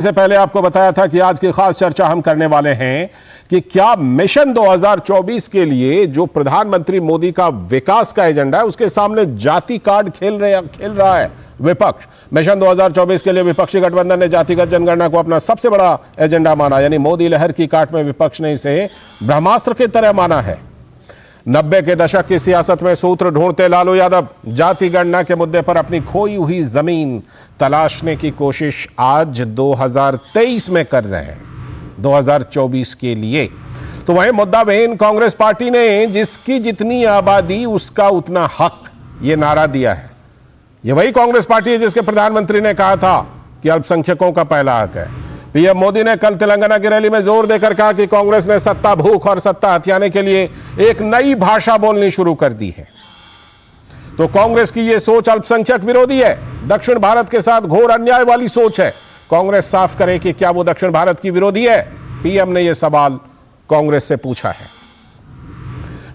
से पहले आपको बताया था कि आज की खास चर्चा हम करने वाले हैं कि क्या मिशन 2024 के लिए जो प्रधानमंत्री मोदी का विकास का एजेंडा है उसके सामने जाति कार्ड खेल रहा है विपक्ष। मिशन 2024 के लिए विपक्षी गठबंधन ने जातिगत जनगणना को अपना सबसे बड़ा एजेंडा माना, यानी मोदी लहर की काट में विपक्ष ने इसे ब्रह्मास्त्र की तरह माना है। 90 के दशक की सियासत में सूत्र ढूंढते लालू यादव जाति गणना के मुद्दे पर अपनी खोई हुई जमीन तलाशने की कोशिश आज 2023 में कर रहे हैं, 2024 के लिए। तो वहीं मुद्दा बेन कांग्रेस पार्टी ने जिसकी जितनी आबादी उसका उतना हक, ये नारा दिया है। ये वही कांग्रेस पार्टी है जिसके प्रधानमंत्री ने कहा था कि अल्पसंख्यकों का पहला हक है। पीएम मोदी ने कल तेलंगाना की रैली में जोर देकर कहा कि कांग्रेस ने सत्ता भूख और सत्ता हथियाने के लिए एक नई भाषा बोलनी शुरू कर दी है। तो कांग्रेस की यह सोच अल्पसंख्यक विरोधी है, दक्षिण भारत के साथ घोर अन्याय वाली सोच है। कांग्रेस साफ करे कि क्या वो दक्षिण भारत की विरोधी है। पीएम ने यह सवाल कांग्रेस से पूछा है।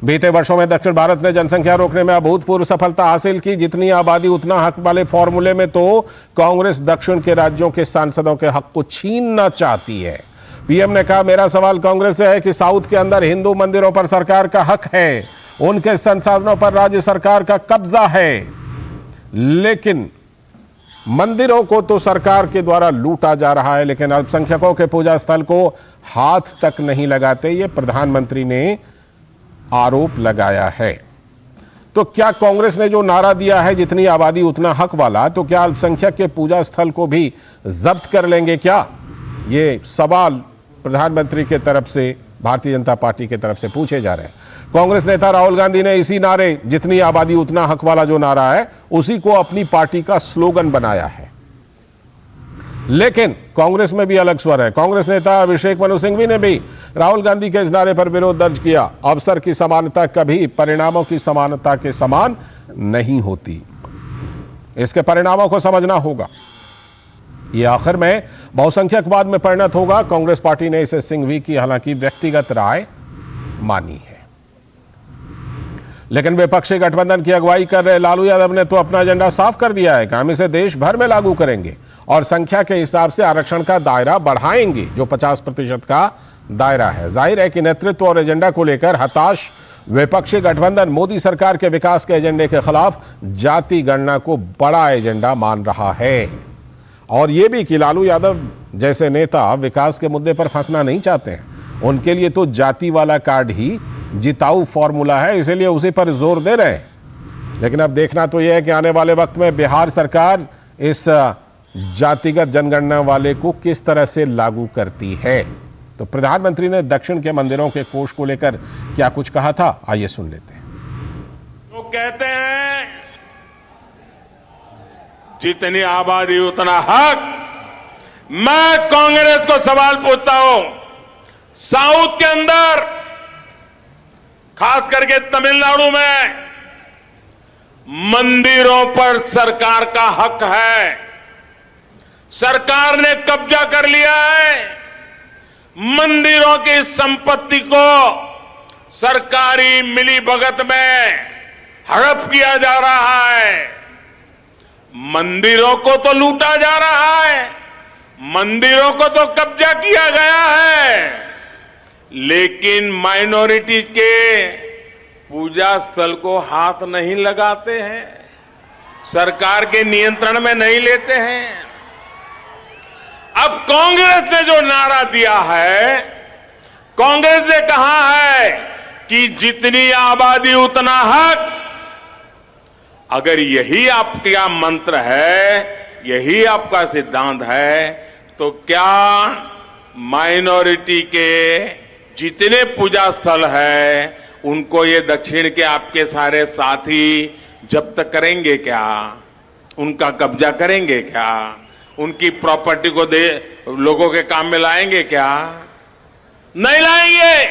बीते वर्षों में दक्षिण भारत ने जनसंख्या रोकने में अभूतपूर्व सफलता हासिल की। जितनी आबादी उतना हक वाले फॉर्मूले में तो कांग्रेस दक्षिण के राज्यों के सांसदों के हक को छीनना चाहती है। पीएम ने कहा, मेरा सवाल कांग्रेस से है कि साउथ के अंदर हिंदू मंदिरों पर सरकार का हक है, उनके संसाधनों पर राज्य सरकार का कब्जा है, लेकिन मंदिरों को तो सरकार के द्वारा लूटा जा रहा है, लेकिन अल्पसंख्यकों के पूजा स्थल को हाथ तक नहीं लगाते। ये प्रधानमंत्री ने आरोप लगाया है। तो क्या कांग्रेस ने जो नारा दिया है जितनी आबादी उतना हक वाला, तो क्या अल्पसंख्यक के पूजा स्थल को भी जब्त कर लेंगे क्या? ये सवाल प्रधानमंत्री के तरफ से, भारतीय जनता पार्टी के तरफ से पूछे जा रहे हैं। कांग्रेस नेता राहुल गांधी ने इसी नारे, जितनी आबादी उतना हक वाला जो नारा है, उसी को अपनी पार्टी का स्लोगन बनाया है। लेकिन कांग्रेस में भी अलग स्वर है। कांग्रेस नेता अभिषेक मनु सिंघवी ने भी राहुल गांधी के इस नारे पर विरोध दर्ज किया। अवसर की समानता कभी परिणामों की समानता के समान नहीं होती, इसके परिणामों को समझना होगा। यह आखिर में बहुसंख्यकवाद में परिणत होगा। कांग्रेस पार्टी ने इसे सिंघवी की हालांकि व्यक्तिगत राय मानी है, लेकिन विपक्षी गठबंधन की अगुवाई कर रहे लालू यादव ने तो अपना एजेंडा साफ कर दिया है कि हम इसे देश भर में लागू करेंगे और संख्या के हिसाब से आरक्षण का दायरा बढ़ाएंगे, जो 50% का दायरा है। जाहिर है कि नेतृत्व और एजेंडा को लेकर हताश विपक्षी गठबंधन मोदी सरकार के विकास के एजेंडे के खिलाफ जाति गणना को बड़ा एजेंडा मान रहा है। और यह भी कि लालू यादव जैसे नेता विकास के मुद्दे पर फंसना नहीं चाहते हैं। उनके लिए तो जाति वाला कार्ड ही जिताऊ फॉर्मूला है, इसीलिए उसी पर जोर दे रहे हैं। लेकिन अब देखना तो यह है कि आने वाले वक्त में बिहार सरकार इस जातिगत जनगणना वाले को किस तरह से लागू करती है। तो प्रधानमंत्री ने दक्षिण के मंदिरों के कोष को लेकर क्या कुछ कहा था, आइए सुन लेते हैं। तो कहते हैं जितनी आबादी उतना हक। मैं कांग्रेस को सवाल पूछता हूं, साउथ के अंदर खास करके तमिलनाडु में मंदिरों पर सरकार का हक है, सरकार ने कब्जा कर लिया है। मंदिरों की संपत्ति को सरकारी मिलीभगत में हड़प किया जा रहा है। मंदिरों को तो लूटा जा रहा है, मंदिरों को तो कब्जा किया गया है, लेकिन माइनॉरिटी के पूजा स्थल को हाथ नहीं लगाते हैं, सरकार के नियंत्रण में नहीं लेते हैं। अब कांग्रेस ने जो नारा दिया है, कांग्रेस ने कहा है कि जितनी आबादी उतना हक। अगर यही आपका मंत्र है, यही आपका सिद्धांत है, तो क्या माइनॉरिटी के जितने पूजा स्थल है उनको ये दक्षिण के आपके सारे साथी जब्त करेंगे क्या? उनका कब्जा करेंगे क्या? उनकी प्रॉपर्टी को लोगों के काम में लाएंगे क्या? नहीं लाएंगे।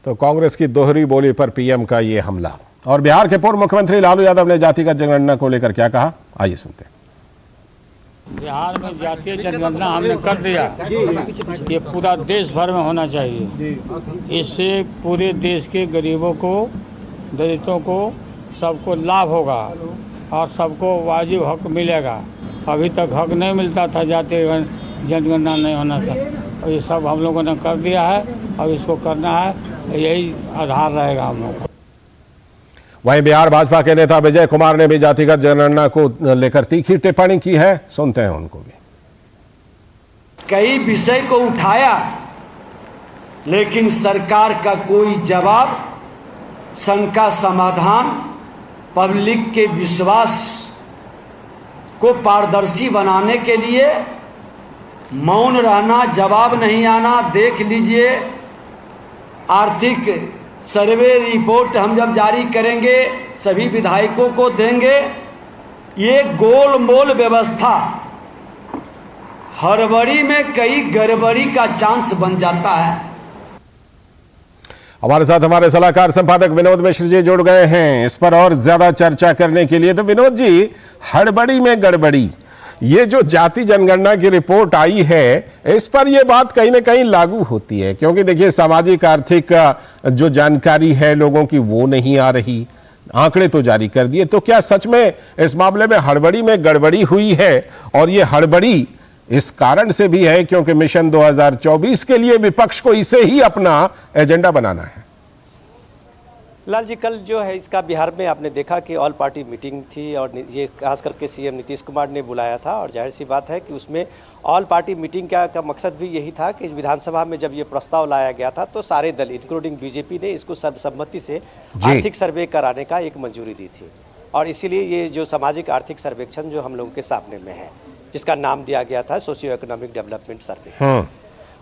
तो कांग्रेस की दोहरी बोली पर पीएम का यह हमला। और बिहार के पूर्व मुख्यमंत्री लालू यादव ने जातिगत जनगणना को लेकर क्या कहा, आइए सुनते हैं। बिहार में जातीय जनगणना हमने कर दिया, ये पूरा देश भर में होना चाहिए। इससे पूरे देश के गरीबों को, दलितों को, सबको लाभ होगा और सबको वाजिब हक मिलेगा। अभी तक हक नहीं मिलता था जातीय जनगणना नहीं होना चाहिए। और ये सब हम लोगों ने कर दिया है और इसको करना है, यही आधार रहेगा हम लोग। वहीं बिहार भाजपा के नेता विजय कुमार ने भी जातिगत जनगणना को लेकर तीखी टिप्पणी की है, सुनते हैं उनको भी। कई विषय को उठाया लेकिन सरकार का कोई जवाब, शंका समाधान, पब्लिक के विश्वास को पारदर्शी बनाने के लिए मौन रहना, जवाब नहीं आना। देख लीजिए, आर्थिक सर्वे रिपोर्ट हम जब जारी करेंगे सभी विधायकों को देंगे। ये गोलमोल व्यवस्था हड़बड़ी में कई गड़बड़ी का चांस बन जाता है। हमारे साथ हमारे सलाहकार संपादक विनोद मिश्र जी जुड़ गए हैं इस पर और ज्यादा चर्चा करने के लिए। तो विनोद जी, हड़बड़ी में गड़बड़ी, ये जो जाति जनगणना की रिपोर्ट आई है, इस पर यह बात कहीं ना कहीं लागू होती है, क्योंकि देखिए सामाजिक आर्थिक जो जानकारी है लोगों की वो नहीं आ रही, आंकड़े तो जारी कर दिए। तो क्या सच में इस मामले में हड़बड़ी में गड़बड़ी हुई है? और ये हड़बड़ी इस कारण से भी है क्योंकि मिशन 2024 के लिए विपक्ष को इसे ही अपना एजेंडा बनाना है। लाल जी, कल जो है इसका बिहार में आपने देखा कि ऑल पार्टी मीटिंग थी और ये खास करके सीएम नीतीश कुमार ने बुलाया था। और जाहिर सी बात है कि उसमें ऑल पार्टी मीटिंग का मकसद भी यही था कि विधानसभा में जब ये प्रस्ताव लाया गया था तो सारे दल इंक्लूडिंग बीजेपी ने इसको सर्वसम्मति से आर्थिक सर्वे कराने का एक मंजूरी दी थी। और इसीलिए ये जो सामाजिक आर्थिक सर्वेक्षण जो हम लोगों के सामने में है, जिसका नाम दिया गया था सोशियो इकोनॉमिक डेवलपमेंट सर्वे।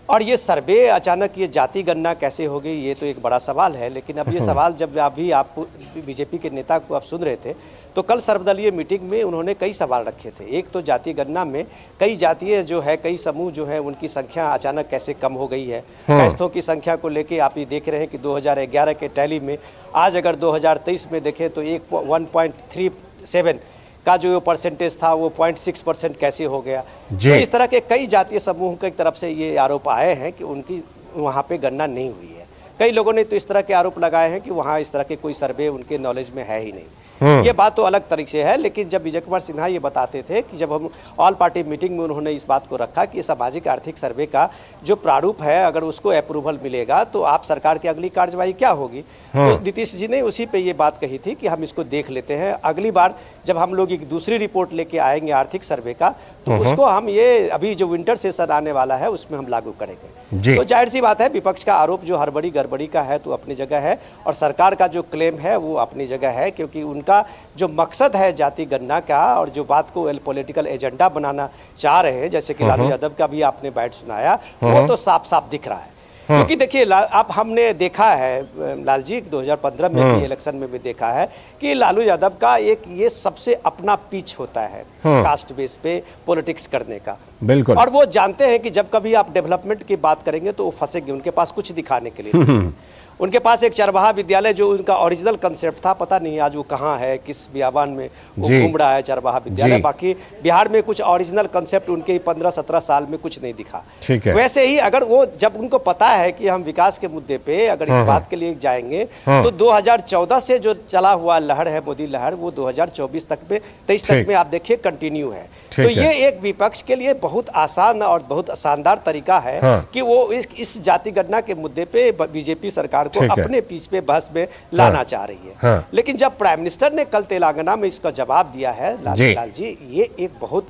और ये सर्वे अचानक ये जाति गणना कैसे हो गई, ये तो एक बड़ा सवाल है। लेकिन अब ये सवाल जब अभी आप बीजेपी के नेता को आप सुन रहे थे तो कल सर्वदलीय मीटिंग में उन्होंने कई सवाल रखे थे। एक तो जाति गणना में कई जातीय जो है, कई समूह जो है, उनकी संख्या अचानक कैसे कम हो गई है। कैस्थों की संख्या को लेके आप ये देख रहे हैं कि 2011 के टैली में आज अगर 2023 में देखें तो 1.37 का जो परसेंटेज था वो 0.6% कैसे हो गया। तो इस तरह के कई जातीय समूह की तरफ से ये आरोप आए हैं कि उनकी वहाँ पे गणना नहीं हुई है। कई लोगों ने तो इस तरह के आरोप लगाए हैं कि वहाँ इस तरह के कोई सर्वे उनके नॉलेज में है ही नहीं। ये बात तो अलग तरीके से है। लेकिन जब विजय कुमार सिन्हा ये बताते थे कि जब हम ऑल पार्टी मीटिंग में उन्होंने इस बात को रखा कि सामाजिक आर्थिक सर्वे का जो प्रारूप है, अगर उसको अप्रूवल मिलेगा तो आप सरकार की अगली कार्यवाही क्या होगी। तो नीतीश जी ने उसी पे ये बात कही थी कि हम इसको देख लेते हैं, अगली बार जब हम लोग एक दूसरी रिपोर्ट लेके आएंगे आर्थिक सर्वे का तो उसको हम ये अभी जो विंटर सेशन आने वाला है उसमें हम लागू करेंगे। तो जाहिर सी बात है, विपक्ष का आरोप जो हड़बड़ी गड़बड़ी का है तो अपनी जगह है, और सरकार का जो क्लेम है वो अपनी जगह है, क्योंकि उनका जो मकसद है जाति गणना का और जो बात को पॉलिटिकल एजेंडा बनाना चाह रहे हैं, जैसे कि लालू यादव का भी आपने बाइट सुनाया, वो तो साफ साफ दिख रहा है। क्योंकि देखिए अब हमने देखा है लाल जी 2015 में भी इलेक्शन में भी देखा है कि लालू यादव का एक ये सबसे अपना पिच होता है कास्ट बेस पे पॉलिटिक्स करने का। बिल्कुल। और वो जानते हैं कि जब कभी आप डेवलपमेंट की बात करेंगे तो वो फंसेंगे, उनके पास कुछ दिखाने के लिए उनके पास एक चरवाहा विद्यालय जो उनका ओरिजिनल कंसेप्ट था, पता नहीं आज वो कहाँ है, किस बियाबान में वो घूम रहा है चरवाहा विद्यालय। बाकी बिहार में कुछ ओरिजिनल कंसेप्ट उनके 15-17 साल में कुछ नहीं दिखा। वैसे ही अगर वो जब उनको पता है कि हम विकास के मुद्दे पे अगर इस बात के लिए जाएंगे तो 2014 से जो चला हुआ लहर है, मोदी लहर, वो 2024 तक में 23 तक में आप देखिए कंटिन्यू है। तो ये एक विपक्ष के लिए बहुत आसान और बहुत शानदार तरीका है कि वो इस जाति गणना के मुद्दे पे बीजेपी सरकार को अपने पीछ पे बहस में लाना चाह रही है। लेकिन जब प्राइम मिनिस्टर ने कल तेलंगाना में इसका जवाब दिया है लाल जी, ये एक बहुत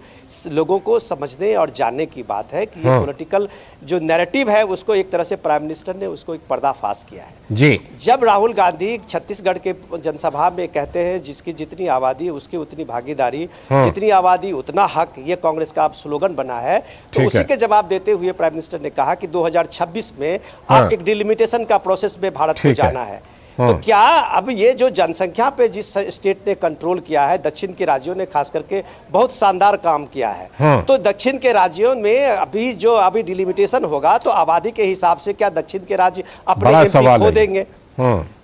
लोगों को समझने और जानने की बात है कि ये पॉलिटिकल जो नैरेटिव है उसको एक तरह से प्राइम मिनिस्टर ने उसको एक पर्दाफाश किया है जी। जब राहुल गांधी छत्तीसगढ़ के जनसभा में कहते हैं जिसकी जितनी आबादी उसकी उतनी भागीदारी, जितनी आबादी उतना हक, ये कांग्रेस का अब स्लोगन बना है, तो उसी के जवाब देते हुए प्राइम मिनिस्टर ने कहा कि 2026 में आप एक डिलिमिटेशन का प्रोसेस में भारत को जाना है। तो क्या अब ये जो जनसंख्या पे जिस स्टेट ने कंट्रोल किया है, दक्षिण के राज्यों ने खास करके बहुत शानदार काम किया है। तो दक्षिण के राज्यों में अभी डिलिमिटेशन होगा तो आबादी के हिसाब से क्या दक्षिण के राज्य अपने एमपी खो देंगे?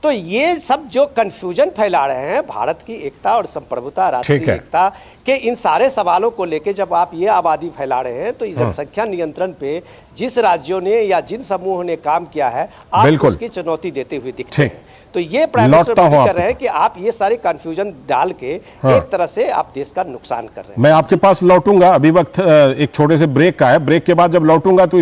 तो ये सब जो कंफ्यूजन फैला रहे हैं भारत की एकता और संप्रभुता, राष्ट्रीय एकता के इन सारे सवालों को लेके जब आप ये आबादी फैला रहे हैं तो इस जनसंख्या नियंत्रण पे जिस राज्यों ने या जिन समूहों ने काम किया है आप उसकी चुनौती देते हुए दिखते हैं। तो ये प्राइम मिनिस्टर लौटता हूं मोदी कर आप। रहे हैं कि आप ये सारे कंफ्यूजन डाल के हाँ। एक तरह से आप देश का नुकसान कर रहे हैं। मैं आपके पास लौटूंगा, अभी वक्त एक छोटे से ब्रेक का है। ब्रेक के बाद जब लौटूंगा तो